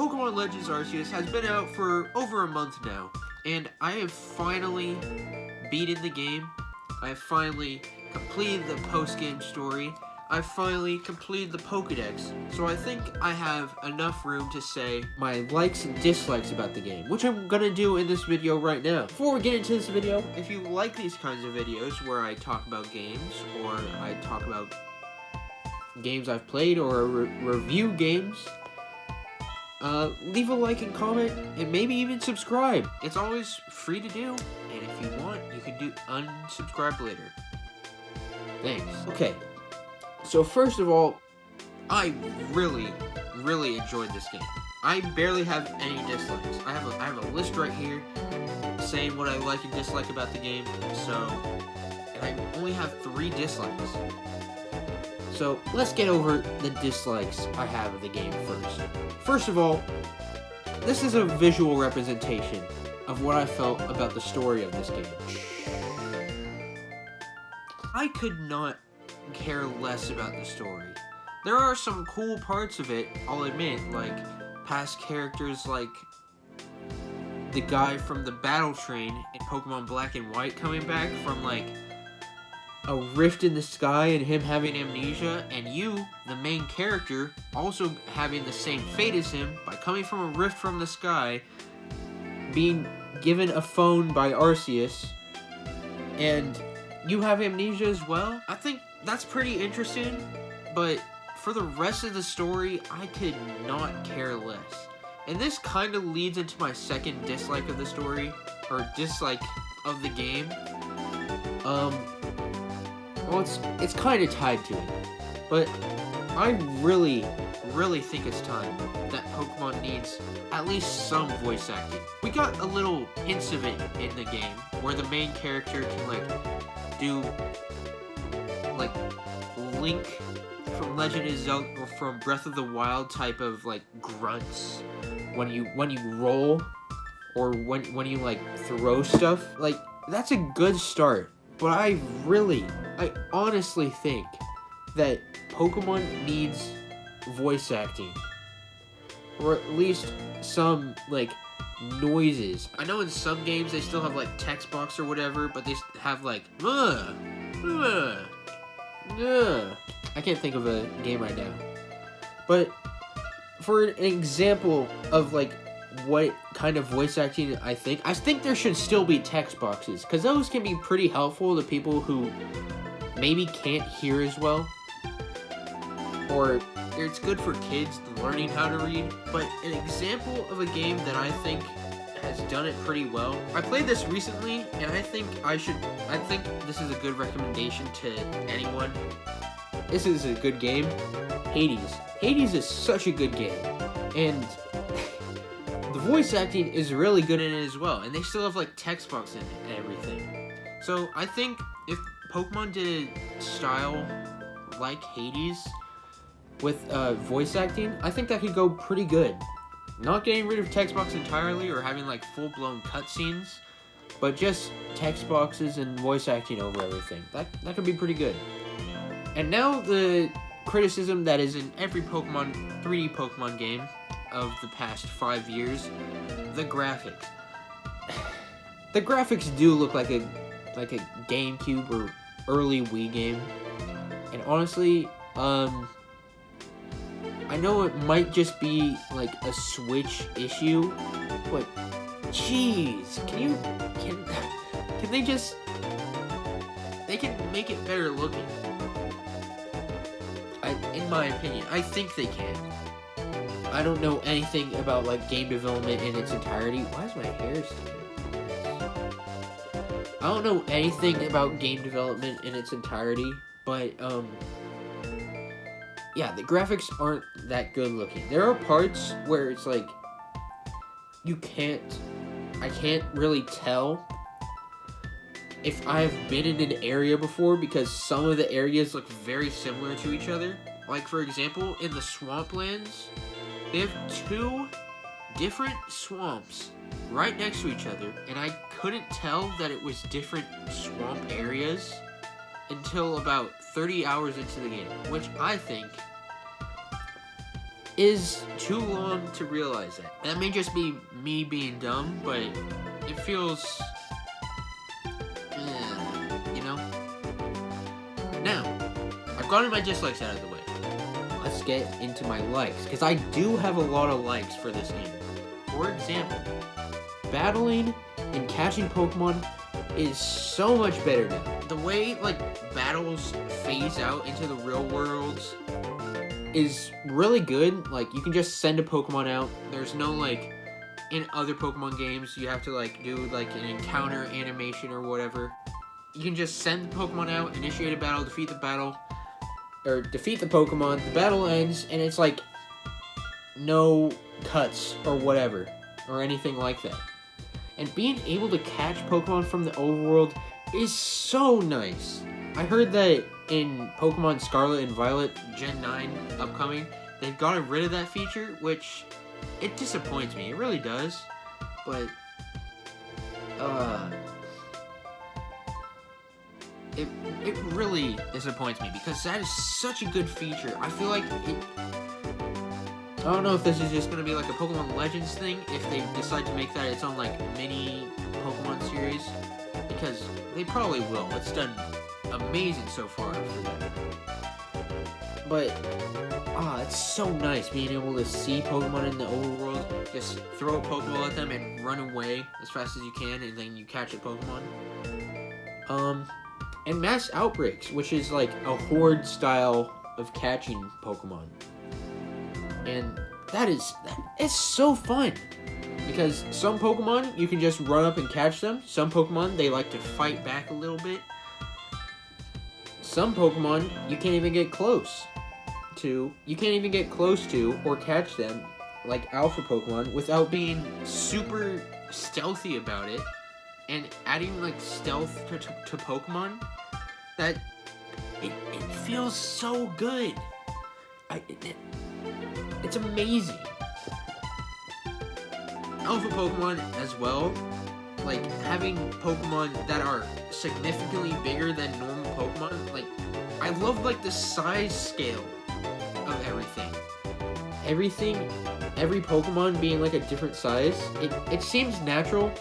Pokemon Legends Arceus has been out for over a month now, and I have finally beaten the game. I have finally completed the post-game story. I've finally completed the Pokedex, so I think I have enough room to say my likes and dislikes about the game, which I'm gonna do in this video right now. Before we get into this video, if you like these kinds of videos where I talk about games, or I talk about games I've played, or review games, leave a like and comment, and maybe even subscribe. It's always free to do, and if you want, you can do unsubscribe later. Thanks. Okay. So first of all, I really enjoyed this game. I barely have any dislikes. I have a list right here saying what I like and dislike about the game. And I only have 3 dislikes. So let's get over the dislikes I have of the game first. First of all, this is a visual representation of what I felt about the story of this game. I could not care less about the story. There are some cool parts of it, I'll admit, like past characters like the guy from the battle train in Pokemon Black and White coming back from like a rift in the sky and him having amnesia, and you, the main character, also having the same fate as him by coming from a rift from the sky, being given a phone by Arceus, and you have amnesia as well. I think that's pretty interesting, but for the rest of the story, I could not care less. And this kind of leads into my second dislike of the story, or dislike of the game. Well, it's kind of tied to it, but I really think it's time that Pokemon needs at least some voice acting. We got a little hints of it in the game, where the main character can like do like Link from Legend of Zelda or from Breath of the Wild type of like grunts when you roll, or when you like throw stuff. Like, that's a good start, but I honestly think that Pokemon needs voice acting, or at least some like noises. I know in some games they still have like text box or whatever, but they have like I can't think of a game right now. But for an example of like what kind of voice acting I think there should still be text boxes, because those can be pretty helpful to people who maybe can't hear as well, or it's good for kids learning how to read. But an example of a game that I think has done it pretty well, I played this recently, and I think this is a good recommendation to anyone. This is a good game. Hades. Hades is such a good game, and the voice acting is really good in it as well, and they still have like text box in it and everything. So I think if Pokemon did a style like Hades with voice acting, I think that could go pretty good. Not getting rid of text box entirely or having like full-blown cutscenes, but just text boxes and voice acting over everything. That could be pretty good. And now the criticism that is in every 3D Pokemon game of the past 5 years, the graphics. The graphics do look like a GameCube or early Wii game. And honestly, I know it might just be like a Switch issue, but jeez, they can make it better looking. In my opinion, I think they can. I don't know anything about like game development in its entirety. Why is my hair sticking? I don't know anything about game development in its entirety, but yeah, the graphics aren't that good looking. There are parts where it's like I can't really tell if I've been in an area before, because some of the areas look very similar to each other. Like, for example, in the swamplands, they have 2 different swamps right next to each other, and I couldn't tell that it was different swamp areas until about 30 hours into the game, which I think is too long to realize that. That may just be me being dumb, but it feels, you know? Now, I've gotten my dislikes out of the way. Let's get into my likes, because I do have a lot of likes for this game. For example, battling and catching Pokemon is so much better now. The way, like, battles phase out into the real worlds is really good. Like, you can just send a Pokemon out. There's no, like, in other Pokemon games, you have to, like, do, like, an encounter animation or whatever. You can just send the Pokemon out, initiate a battle, defeat the battle, or defeat the Pokemon, the battle ends, and it's, like, no cuts or whatever, or anything like that. And being able to catch Pokemon from the overworld is so nice. I heard that in Pokemon Scarlet and Violet Gen 9 upcoming, they've gotten rid of that feature, which it disappoints me. It really does. But it really disappoints me because that is such a good feature. I feel like it. I don't know if this is just going to be like a Pokemon Legends thing, if they decide to make that its own, like, mini Pokemon series, because they probably will. It's done amazing so far for them. But, it's so nice being able to see Pokemon in the overworld, just throw a Pokeball at them and run away as fast as you can, and then you catch a Pokemon. And Mass Outbreaks, which is like a horde style of catching Pokemon. And it's so fun, because some Pokemon, you can just run up and catch them. Some Pokemon, they like to fight back a little bit. Some Pokemon, you can't even get close to or catch them, like Alpha Pokemon, without being super stealthy about it, and adding, like, stealth to Pokemon, that it feels so good. It's amazing. Alpha Pokemon as well, like, having Pokemon that are significantly bigger than normal Pokemon, like, I love, like, the size scale of everything. Every Pokemon being, like, a different size, it seems natural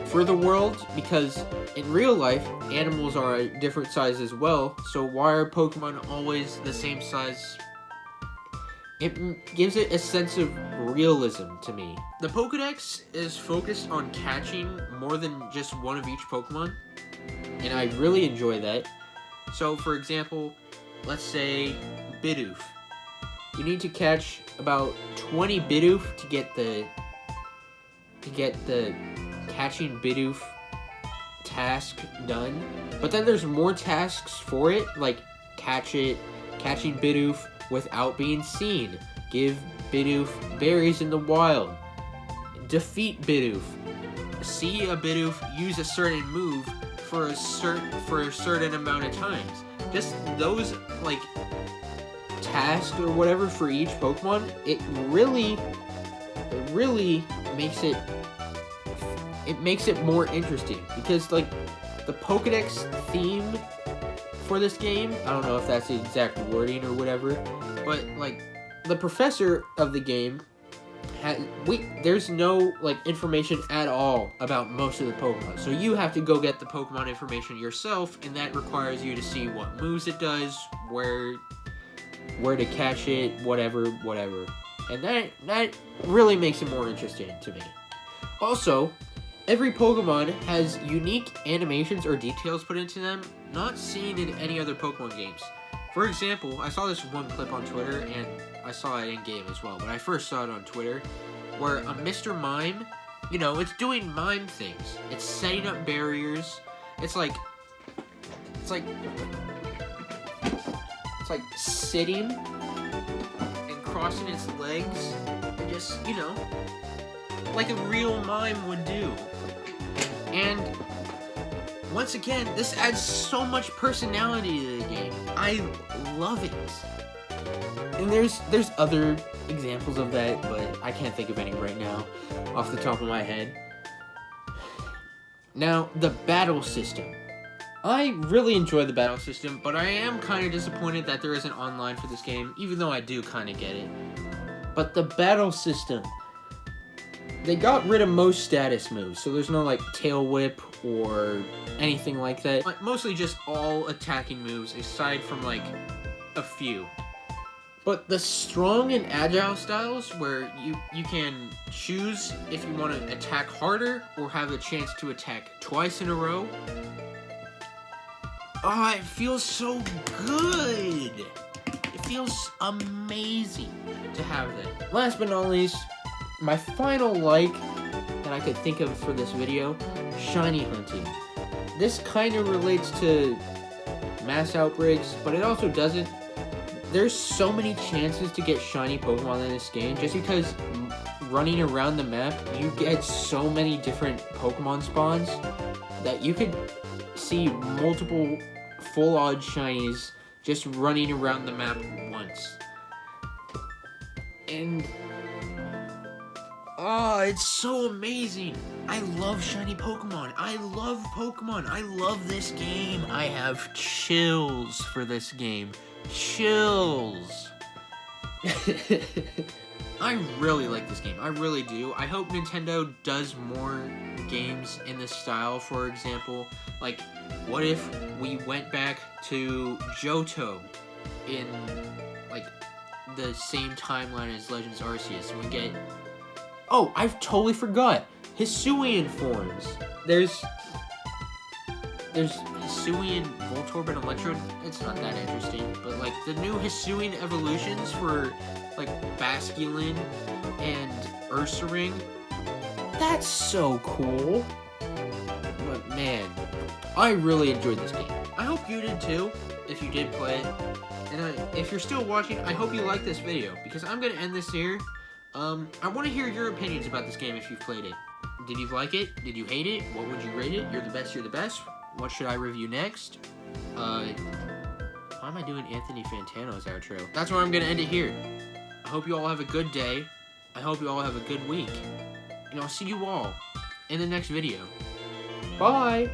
for the world, because in real life, animals are a different size as well, so why are Pokemon always the same size? It gives it a sense of realism to me. The Pokedex is focused on catching more than just one of each Pokemon, and I really enjoy that. So, for example, let's say Bidoof. You need to catch about 20 Bidoof to get the catching Bidoof task done. But then there's more tasks for it, like catching Bidoof without being seen, give Bidoof berries in the wild, defeat Bidoof, see a Bidoof use a certain move for a certain amount of times. Just those, like, tasks or whatever for each Pokemon, it really makes it more interesting, because, like, the Pokedex theme for this game, I don't know if that's the exact wording or whatever, but, like, the professor of the game there's no, like, information at all about most of the Pokemon, so you have to go get the Pokemon information yourself, and that requires you to see what moves it does, where to catch it, whatever, and that really makes it more interesting to me. Also, every Pokemon has unique animations or details put into them, not seen in any other Pokemon games. For example, I saw this one clip on Twitter, and I saw it in-game as well, but I first saw it on Twitter, where a Mr. Mime, you know, it's doing mime things. It's setting up barriers. It's like sitting and crossing its legs, and just, you know, like a real mime would do. And once again, this adds so much personality to the game. I love it. And there's other examples of that, but I can't think of any right now off the top of my head. Now, the battle system. I really enjoy the battle system, but I am kind of disappointed that there isn't online for this game, even though I do kind of get it. But the battle system, they got rid of most status moves, so there's no like tail whip or anything like that. But mostly just all attacking moves aside from like a few. But the strong and agile styles where you can choose if you want to attack harder or have the chance to attack twice in a row. Oh, it feels so good. It feels amazing to have that. Last but not least, my final like that I could think of for this video, shiny hunting. This kind of relates to mass outbreaks, but it also doesn't. There's so many chances to get shiny Pokemon in this game just because running around the map, you get so many different Pokemon spawns that you could see multiple full odds shinies just running around the map once. And oh, it's so amazing. I love shiny Pokemon. I love Pokemon. I love this game. I have chills for this game. Chills. I really like this game. I really do. I hope Nintendo does more games in this style. For example, like, what if we went back to Johto in, like, the same timeline as Legends Arceus, and we get... Oh, I've totally forgot! Hisuian forms! There's Hisuian, Voltorb, and Electrode. It's not that interesting, but like the new Hisuian evolutions for like Basculin and Ursaring, that's so cool. But man, I really enjoyed this game. I hope you did too, if you did play it. And if you're still watching, I hope you like this video, because I'm going to end this here. I want to hear your opinions about this game if you've played it. Did you like it? Did you hate it? What would you rate it? You're the best, you're the best. What should I review next? Why am I doing Anthony Fantano's outro? That's where I'm going to end it here. I hope you all have a good day. I hope you all have a good week. And I'll see you all in the next video. Bye!